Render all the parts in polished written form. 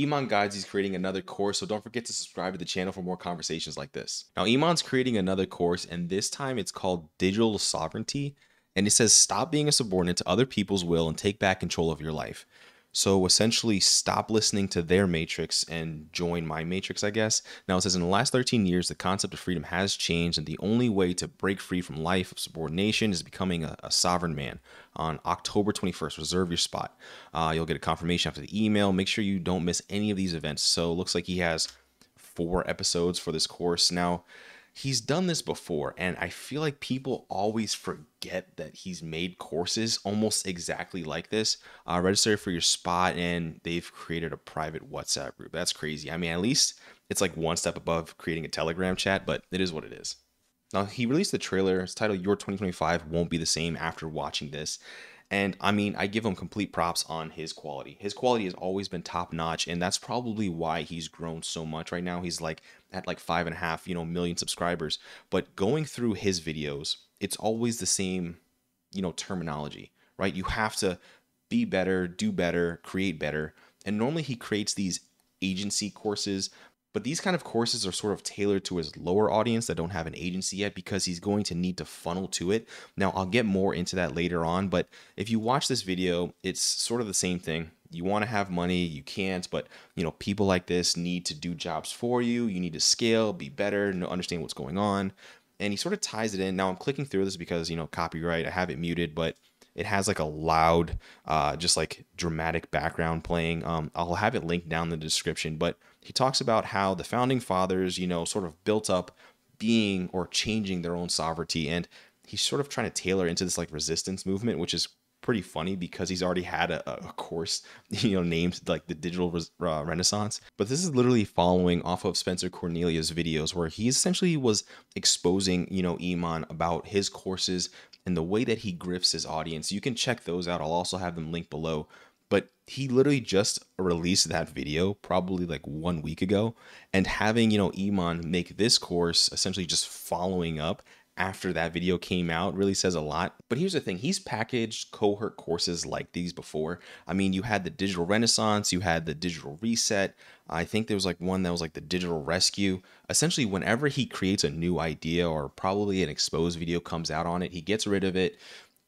Iman Gadzhi is creating another course, so don't forget to subscribe to the channel for more conversations like this. Now, Iman's creating another course, and this time it's called Digital Sovereignty, and it says stop being a subordinate to other people's will and take back control of your life. So essentially, stop listening to their matrix and join my matrix, I guess. Now, it says in the last 13 years, the concept of freedom has changed, and the only way to break free from life of subordination is becoming a sovereign man. On October 21st, reserve your spot. You'll get a confirmation after the email. Make sure you don't miss any of these events. So it looks like he has 4 episodes for this course. Now, he's done this before, and I feel like people always forget that he's made courses almost exactly like this. Register for your spot, and they've created a private WhatsApp group. That's crazy. I mean, at least it's like one step above creating a Telegram chat, but it is what it is. Now, he released the trailer. It's titled Your 2025 Won't Be the Same after watching this. And I mean, I give him complete props on his quality. His quality has always been top notch, and that's probably why he's grown so much right now. He's like at like 5.5, million subscribers. But going through his videos, it's always the same, terminology, right? You have to be better, do better, create better. And normally he creates these agency courses, but these kind of courses are sort of tailored to his lower audience that don't have an agency yet because he's going to need to funnel to it. Now, I'll get more into that later on, but if you watch this video, it's sort of the same thing. You want to have money, you can't, but people like this need to do jobs for you. You need to scale, be better, understand what's going on. And he sort of ties it in. Now I'm clicking through this because, copyright, I have it muted, but it has like a loud, just like dramatic background playing. I'll have it linked down in the description, but he talks about how the founding fathers, sort of built up being or changing their own sovereignty. And he's sort of trying to tailor into this like resistance movement, which is pretty funny because he's already had a course, named like the Digital Renaissance. But this is literally following off of Spencer Cornelia's videos where he essentially was exposing, Iman about his courses and the way that he grifts his audience. You can check those out. I'll also have them linked below. But he literally just released that video probably like 1 week ago, and having, Iman make this course essentially just following up after that video came out really says a lot. But here's the thing, he's packaged cohort courses like these before. I mean, you had the Digital Renaissance, you had the Digital Reset. I think there was like one that was like the Digital Rescue. Essentially, whenever he creates a new idea or probably an exposed video comes out on it, he gets rid of it,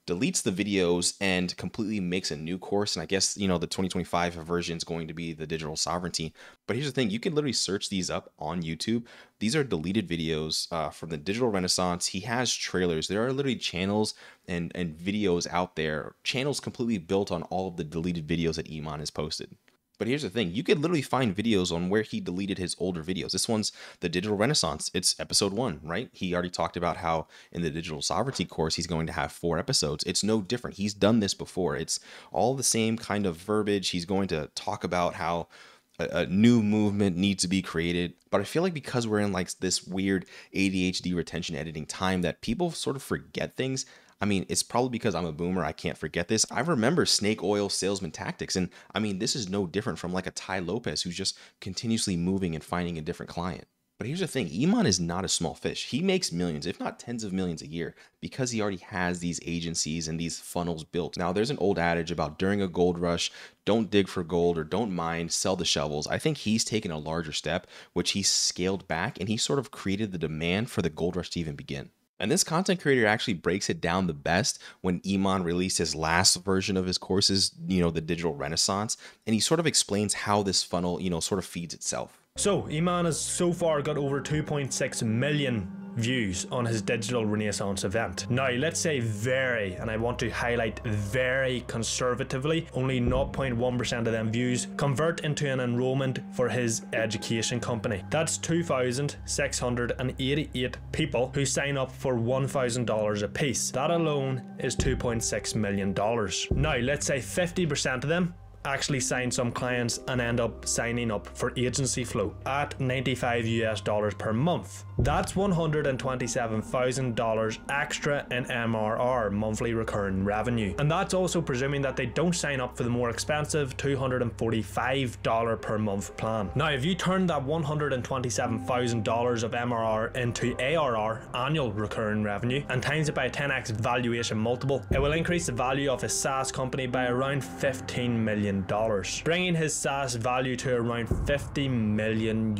deletes the videos, and completely makes a new course. And I guess, the 2025 version is going to be the Digital Sovereignty. But here's the thing, you can literally search these up on YouTube. These are deleted videos from the Digital Renaissance. He has trailers. There are literally channels and videos out there, channels completely built on all of the deleted videos that Iman has posted. But here's the thing, you could literally find videos on where he deleted his older videos. This one's the Digital Renaissance. It's episode 1, right? He already talked about how in the Digital Sovereignty course, he's going to have 4 episodes. It's no different. He's done this before. It's all the same kind of verbiage. He's going to talk about how a new movement needs to be created. But I feel like because we're in like this weird ADHD retention editing time that people sort of forget things. I mean, it's probably because I'm a boomer, I can't forget this. I remember snake oil salesman tactics. And I mean, this is no different from like a Ty Lopez who's just continuously moving and finding a different client. But here's the thing, Iman is not a small fish. He makes millions, if not tens of millions a year, because he already has these agencies and these funnels built. Now, there's an old adage about during a gold rush, don't dig for gold or don't mine, sell the shovels. I think he's taken a larger step, which he scaled back, and he sort of created the demand for the gold rush to even begin. And this content creator actually breaks it down the best when Iman released his last version of his courses, the Digital Renaissance, and he sort of explains how this funnel, sort of feeds itself. So, Iman has so far got over 2.6 million views on his Digital Renaissance event. Now, let's say very, and I want to highlight very conservatively, only 0.1% of them views convert into an enrollment for his education company. That's 2,688 people who sign up for $1,000 a piece. That alone is $2.6 million. Now, let's say 50% of them actually sign some clients and end up signing up for agency flow at $95 per month. That's $127,000 extra in MRR, monthly recurring revenue. And that's also presuming that they don't sign up for the more expensive $245 per month plan. Now, if you turn that $127,000 of MRR into ARR, annual recurring revenue, and times it by a 10x valuation multiple, it will increase the value of a SaaS company by around $15 million. million, bringing his SaaS value to around $50 million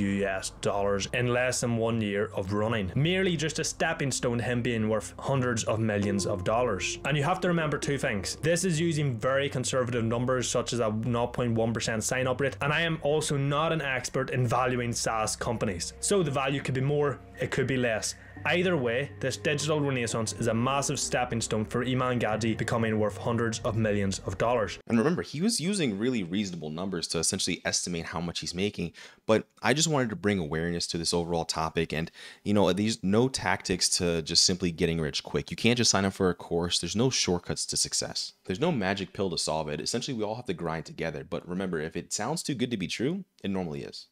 in less than 1 year of running. Merely just a stepping stone to him being worth hundreds of millions of dollars. And you have to remember two things. This is using very conservative numbers such as a 0.1% sign up rate, and I am also not an expert in valuing SaaS companies. So the value could be more, it could be less. Either way, this digital renaissance is a massive stepping stone for Iman Gadzhi becoming worth hundreds of millions of dollars. And remember, he was using really reasonable numbers to essentially estimate how much he's making, but I just wanted to bring awareness to this overall topic. And these no tactics to just simply getting rich quick. You can't just sign up for a course. There's no shortcuts to success. There's no magic pill to solve it. Essentially, we all have to grind together. But remember, if it sounds too good to be true, it normally is.